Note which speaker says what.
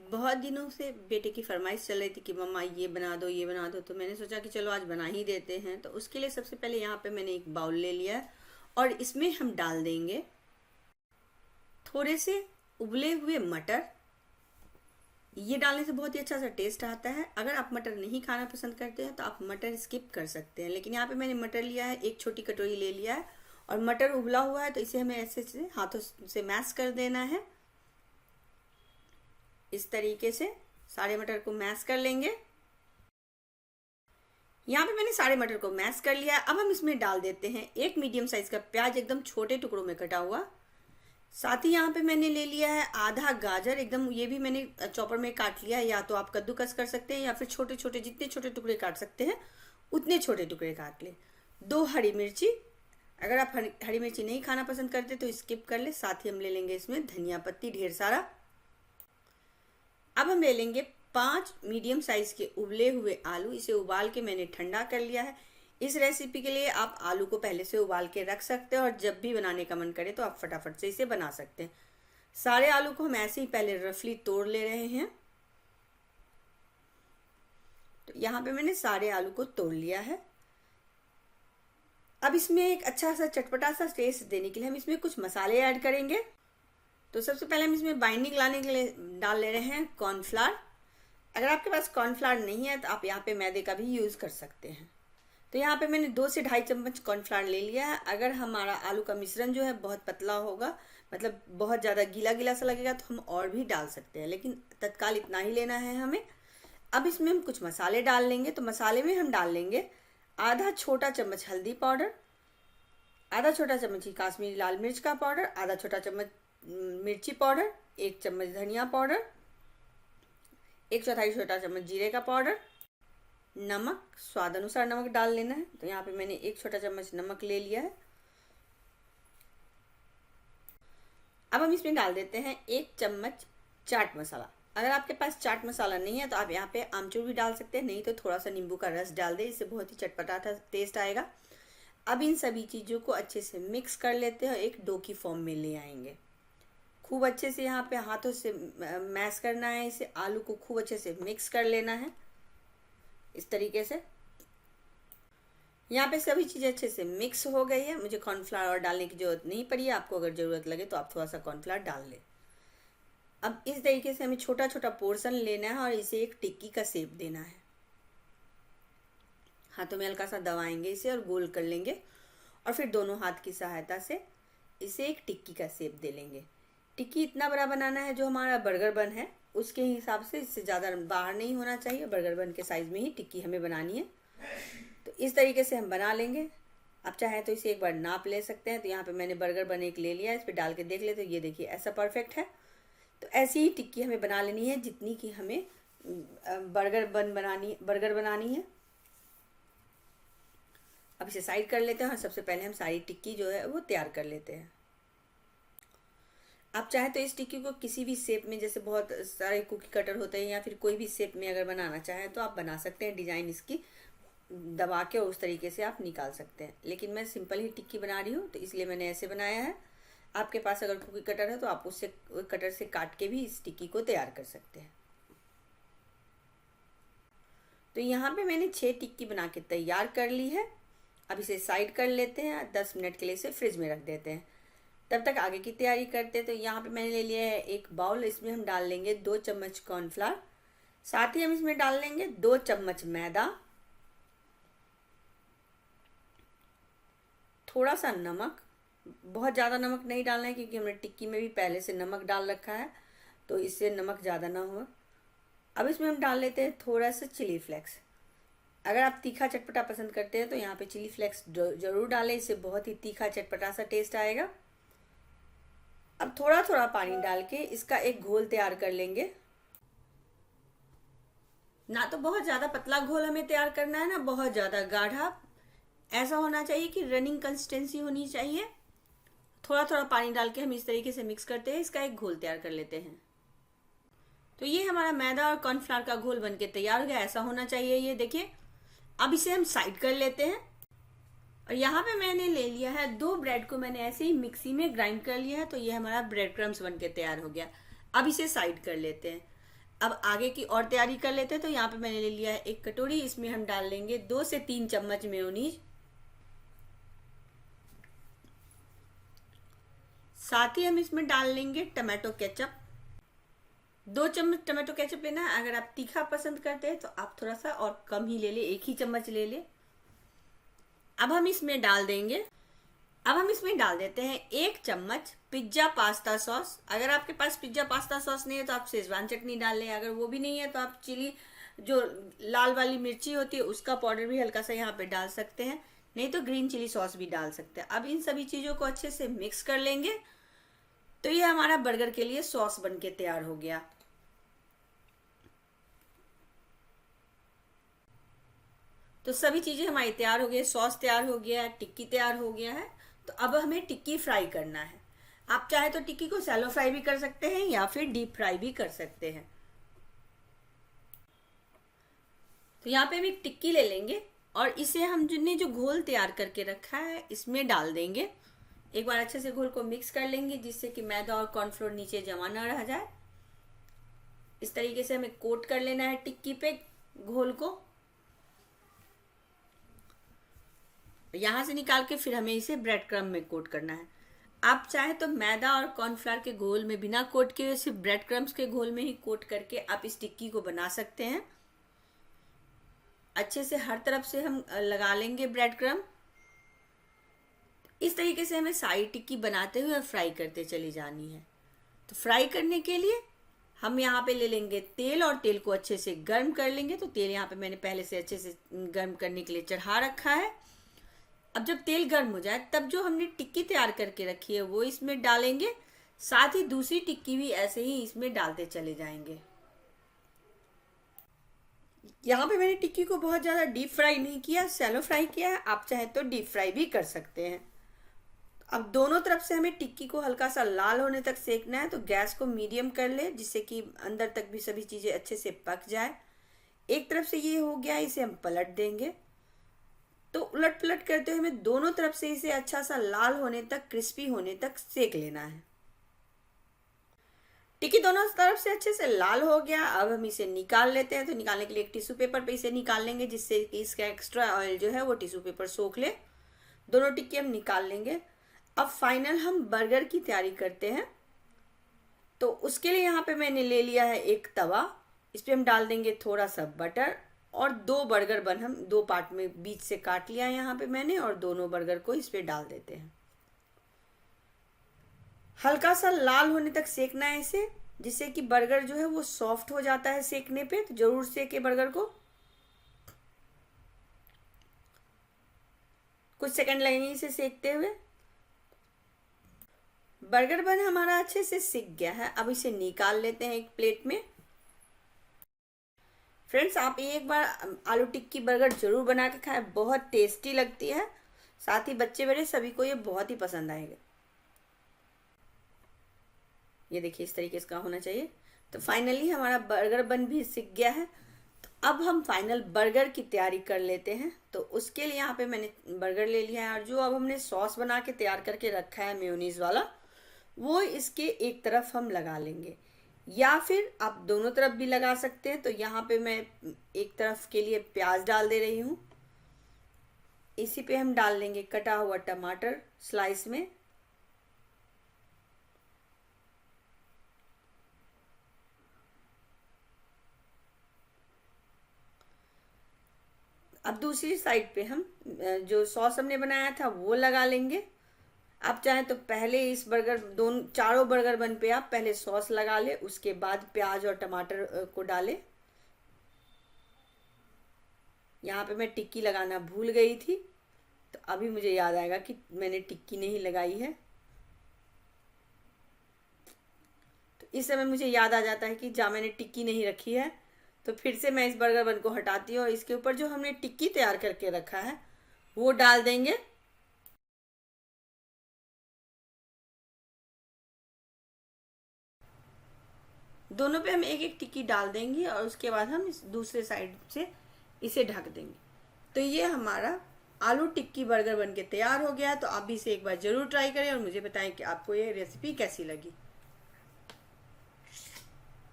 Speaker 1: बहुत दिनों से बेटे की फरमाइश चल रही थी कि मम्मा ये बना दो ये बना दो, तो मैंने सोचा कि चलो आज बना ही देते हैं। तो उसके लिए सबसे पहले यहाँ पे मैंने एक बाउल ले लिया है और इसमें हम डाल देंगे थोड़े से उबले हुए मटर। ये डालने से बहुत ही अच्छा सा टेस्ट आता है। अगर आप मटर नहीं खाना पसंद करते हैं तो आप मटर स्किप कर सकते हैं, लेकिन यहाँ पे मैंने मटर लिया है, एक छोटी कटोरी ले लिया है और मटर उबला हुआ है, तो इसे हमें ऐसे से हाथों से मैश कर देना है। इस तरीके से सारे मटर को मैश कर लेंगे। यहाँ पे मैंने सारे मटर को मैश कर लिया है। अब हम इसमें डाल देते हैं एक मीडियम साइज का प्याज, एकदम छोटे टुकड़ों में कटा हुआ। साथ ही यहाँ पे मैंने ले लिया है आधा गाजर, एकदम ये भी मैंने चॉपर में काट लिया है। या तो आप कद्दूकस कर सकते हैं या फिर छोटे छोटे जितने छोटे टुकड़े काट सकते हैं उतने छोटे टुकड़े काट ले। 2 हरी मिर्ची, अगर आप हरी मिर्ची नहीं खाना पसंद करते तो स्किप कर ले। साथ ही हम ले लेंगे इसमें धनिया पत्ती ढेर सारा। अब हम ले लेंगे 5 मीडियम साइज के उबले हुए आलू। इसे उबाल के मैंने ठंडा कर लिया है। इस रेसिपी के लिए आप आलू को पहले से उबाल के रख सकते हैं और जब भी बनाने का मन करे तो आप फटाफट से इसे बना सकते हैं। सारे आलू को हम ऐसे ही पहले रफली तोड़ ले रहे हैं। तो यहाँ पे मैंने सारे आलू को तोड़ लिया है। अब इसमें एक अच्छा सा चटपटा सा टेस्ट देने के लिए हम इसमें कुछ मसाले ऐड करेंगे। तो सबसे पहले हम इसमें बाइंडिंग लाने के लिए डाल ले रहे हैं कॉर्नफ्लावर। अगर आपके पास कॉर्नफ्लावर नहीं है तो आप यहाँ पे मैदे का भी यूज़ कर सकते हैं। तो यहाँ पे मैंने 2 से 2.5 चम्मच कॉर्नफ्लावर ले लिया है। अगर हमारा आलू का मिश्रण जो है बहुत पतला होगा, मतलब बहुत ज़्यादा गीला गीला सा लगेगा, तो हम और भी डाल सकते हैं, लेकिन तत्काल इतना ही लेना है हमें। अब इसमें हम कुछ मसाले डाल लेंगे। तो मसाले में हम डाल लेंगे आधा छोटा चम्मच हल्दी पाउडर, आधा छोटा चम्मच ही काश्मीरी लाल मिर्च का पाउडर, आधा छोटा चम्मच मिर्ची पाउडर, 1 चम्मच धनिया पाउडर, 1/4 छोटा चम्मच जीरे का पाउडर, नमक स्वाद अनुसार नमक डाल लेना है। तो यहाँ पे मैंने 1 छोटा चम्मच नमक ले लिया है। अब हम इसमें डाल देते हैं 1 चम्मच चाट मसाला। अगर आपके पास चाट मसाला नहीं है तो आप यहाँ पे आमचूर भी डाल सकते हैं, नहीं तो थोड़ा सा नींबू का रस डाल दे, इससे बहुत ही चटपटा टेस्ट आएगा। अब इन सभी चीज़ों को अच्छे से मिक्स कर लेते हैं और एक डो की फॉर्म में ले आएंगे। खूब अच्छे से यहाँ पे हाथों से मैश करना है इसे, आलू को खूब अच्छे से मिक्स कर लेना है इस तरीके से। यहाँ पे सभी चीज़ें अच्छे से मिक्स हो गई है। मुझे कॉर्नफ्लावर डालने की ज़रूरत नहीं पड़ी है, आपको अगर ज़रूरत लगे तो आप थोड़ा सा कॉर्नफ्लावर डाल लें। अब इस तरीके से हमें छोटा छोटा पोर्शन लेना है और इसे एक टिक्की का शेप देना है। हाथों में हल्का सा दबाएंगे इसे और गोल कर लेंगे और फिर दोनों हाथ की सहायता से इसे एक टिक्की का शेप दे लेंगे। टिक्की इतना बड़ा बनाना है जो हमारा बर्गर बन है उसके हिसाब से, इससे ज़्यादा बाहर नहीं होना चाहिए। बर्गर बन के साइज़ में ही टिक्की हमें बनानी है। तो इस तरीके से हम बना लेंगे। आप चाहें तो इसे एक बार नाप ले सकते हैं। तो यहाँ पे मैंने बर्गर बन एक ले लिया है, इस पर डाल के देख ले तो ये देखिए ऐसा परफेक्ट है। तो ऐसी ही टिक्की हमें बना लेनी है जितनी कि हमें बर्गर बनानी है। अब इसे साइड कर लेते हैं और सबसे पहले हम सारी टिक्की जो है वो तैयार कर लेते हैं। आप चाहें तो इस टिक्की को किसी भी शेप में, जैसे बहुत सारे कुकी कटर होते हैं, या फिर कोई भी शेप में अगर बनाना चाहें तो आप बना सकते हैं। डिज़ाइन इसकी दबा के और उस तरीके से आप निकाल सकते हैं, लेकिन मैं सिंपल ही टिक्की बना रही हूँ तो इसलिए मैंने ऐसे बनाया है। आपके पास अगर कुकी कटर है तो आप उससे कटर से काट के भी इस टिक्की को तैयार कर सकते हैं। तो यहाँ पे मैंने 6 टिक्की बना के तैयार कर ली है। अब इसे साइड कर लेते हैं, 10 मिनट के लिए इसे फ्रिज में रख देते हैं। तब तक आगे की तैयारी करते हैं। तो यहाँ पे मैंने ले लिया है एक बाउल, इसमें हम डाल लेंगे 2 चम्मच कॉर्नफ्लावर। साथ ही हम इसमें डाल लेंगे 2 चम्मच मैदा, थोड़ा सा नमक। बहुत ज़्यादा नमक नहीं डालना है क्योंकि हमने टिक्की में भी पहले से नमक डाल रखा है, तो इससे नमक ज़्यादा ना हो। अब इसमें हम डाल लेते हैं थोड़ा सा चिली फ्लेक्स। अगर आप तीखा चटपटा पसंद करते हैं तो यहाँ पे चिली फ्लेक्स ज़रूर डालें, इससे बहुत ही तीखा चटपटा सा टेस्ट आएगा। अब थोड़ा थोड़ा पानी डाल के इसका एक घोल तैयार कर लेंगे। ना तो बहुत ज़्यादा पतला घोल हमें तैयार करना है, ना बहुत ज़्यादा गाढ़ा। ऐसा होना चाहिए कि रनिंग कंसिस्टेंसी होनी चाहिए। थोड़ा थोड़ा पानी डाल के हम इस तरीके से मिक्स करते हैं, इसका एक घोल तैयार कर लेते हैं। तो ये हमारा मैदा और कॉर्नफ्लावर का घोल बनके तैयार हो गया, ऐसा होना चाहिए ये देखिए। अब इसे हम साइड कर लेते हैं और यहाँ पे मैंने ले लिया है 2 ब्रेड को मैंने ऐसे ही मिक्सी में ग्राइंड कर लिया है। तो ये हमारा ब्रेड क्रम्स बन के तैयार हो गया। अब इसे साइड कर लेते हैं। अब आगे की और तैयारी कर लेते हैं। तो यहाँ पे मैंने ले लिया है एक कटोरी, इसमें हम डाल लेंगे 2 से 3 चम्मच मेयोनीज। साथ ही हम इसमें डाल लेंगे टमाटो केचप। 2 चम्मच टमाटो केचप लेना है। अगर आप तीखा पसंद करते हैं तो आप थोड़ा सा और कम ही ले ले, 1 ही चम्मच ले ले। अब हम इसमें डाल देंगे, अब हम इसमें डाल देते हैं 1 चम्मच पिज्जा पास्ता सॉस। अगर आपके पास पिज्जा पास्ता सॉस नहीं है तो आप शेजवान चटनी डाल लें। अगर वो भी नहीं है तो आप चिली, जो लाल वाली मिर्ची होती है, उसका पाउडर भी हल्का सा यहाँ पे डाल सकते हैं, नहीं तो ग्रीन चिली सॉस भी डाल सकते हैं। अब इन सभी चीज़ों को अच्छे से मिक्स कर लेंगे। तो ये हमारा बर्गर के लिए सॉस बन के तैयार हो गया। तो सभी चीज़ें हमारी तैयार हो गई, सॉस तैयार हो गया है, टिक्की तैयार हो गया है। तो अब हमें टिक्की फ्राई करना है। आप चाहे तो टिक्की को सैलो फ्राई भी कर सकते हैं या फिर डीप फ्राई भी कर सकते हैं। तो यहाँ पे हम एक टिक्की ले लेंगे और इसे हम जो घोल तैयार करके रखा है इसमें डाल देंगे। एक बार अच्छे से घोल को मिक्स कर लेंगे जिससे कि मैदा और कॉर्नफ्लोर नीचे जमा ना रह जाए। इस तरीके से हमें कोट कर लेना है टिक्की पे घोल को। यहां से निकाल के फिर हमें इसे ब्रेड क्रम्ब में कोट करना है। आप चाहे तो मैदा और कॉर्नफ्लावर के घोल में बिना कोट किए सिर्फ ब्रेड क्रम्ब्स के घोल में ही कोट करके आप इस टिक्की को बना सकते हैं। अच्छे से हर तरफ से हम लगा लेंगे ब्रेड क्रम्ब। इस तरीके से हमें सारी टिक्की बनाते हुए और फ्राई करते चली जानी है। तो फ्राई करने के लिए हम यहाँ पे ले लेंगे तेल और तेल को अच्छे से गर्म कर लेंगे। तो तेल यहाँ पे मैंने पहले से अच्छे से गर्म करने के लिए चढ़ा रखा है। अब जब तेल गर्म हो जाए तब जो हमने टिक्की तैयार करके रखी है वो इसमें डालेंगे। साथ ही दूसरी टिक्की भी ऐसे ही इसमें डालते चले जाएंगे। यहाँ पे मैंने टिक्की को बहुत ज़्यादा डीप फ्राई नहीं किया, सैलो फ्राई किया है। आप चाहे तो डीप फ्राई भी कर सकते हैं। अब दोनों तरफ से हमें टिक्की को हल्का सा लाल होने तक सेकना है। तो गैस को मीडियम कर ले जिससे कि अंदर तक भी सभी चीज़ें अच्छे से पक जाए। एक तरफ से ये हो गया, इसे हम पलट देंगे। तो उलट पलट करते हुए हमें दोनों तरफ से इसे अच्छा सा लाल होने तक, क्रिस्पी होने तक सेक लेना है। टिक्की दोनों तरफ से अच्छे से लाल हो गया। अब हम इसे निकाल लेते हैं। तो निकालने के लिए एक टिश्यू पेपर पे इसे निकाल लेंगे जिससे कि इसका एक्स्ट्रा ऑयल जो है वो टिश्यू पेपर सोख ले। दोनों टिक्की हम निकाल लेंगे। अब फाइनल हम बर्गर की तैयारी करते हैं। तो उसके लिए यहाँ पे मैंने ले लिया है एक तवा। इस पर हम डाल देंगे थोड़ा सा बटर और 2 बर्गर बन हम 2 पार्ट में बीच से काट लिया है यहाँ पे मैंने, और दोनों बर्गर को इस पे डाल देते हैं। हल्का सा लाल होने तक सेकना है इसे, जिससे कि बर्गर जो है वो सॉफ्ट हो जाता है सेकने पे। तो जरूर सेके बर्गर को। कुछ सेकंड लगेंगे इसे सेकते हुए। बर्गर बन हमारा अच्छे से सिक गया है। अब इसे निकाल लेते हैं एक प्लेट में। फ्रेंड्स, आप एक बार आलू टिक्की बर्गर जरूर बना के खाएं, बहुत टेस्टी लगती है। साथ ही बच्चे बड़े सभी को ये बहुत ही पसंद आएगा। ये देखिए इस तरीके से होना चाहिए। तो फाइनली हमारा बर्गर बन भी सिक गया है। तो अब हम फाइनल बर्गर की तैयारी कर लेते हैं। तो उसके लिए यहाँ पे मैंने बर्गर ले लिया है और जो अब हमने सॉस बना के तैयार करके रखा है मेयोनीज वाला, वो इसके एक तरफ हम लगा लेंगे, या फिर आप दोनों तरफ भी लगा सकते हैं। तो यहाँ पे मैं एक तरफ के लिए प्याज डाल दे रही हूँ। इसी पे हम डाल लेंगे कटा हुआ टमाटर स्लाइस में। अब दूसरी साइड पे हम जो सॉस हमने बनाया था वो लगा लेंगे। आप चाहें तो पहले इस बर्गर चारों बर्गर बन पे आप पहले सॉस लगा ले, उसके बाद प्याज और टमाटर को डालें। यहाँ पे मैं टिक्की लगाना भूल गई थी, तो अभी मुझे याद आएगा कि मैंने टिक्की नहीं लगाई है। तो इस समय मुझे याद आ जाता है कि जहाँ मैंने टिक्की नहीं रखी है। तो फिर से मैं इस बर्गर बन को हटाती हूँ और इसके ऊपर जो हमने टिक्की तैयार करके रखा है वो डाल देंगे। दोनों पे हम एक एक टिक्की डाल देंगे और उसके बाद हम इस दूसरे साइड से इसे ढक देंगे। तो ये हमारा आलू टिक्की बर्गर बनके तैयार हो गया। तो आप भी इसे एक बार जरूर ट्राई करें और मुझे बताएं कि आपको ये रेसिपी कैसी लगी।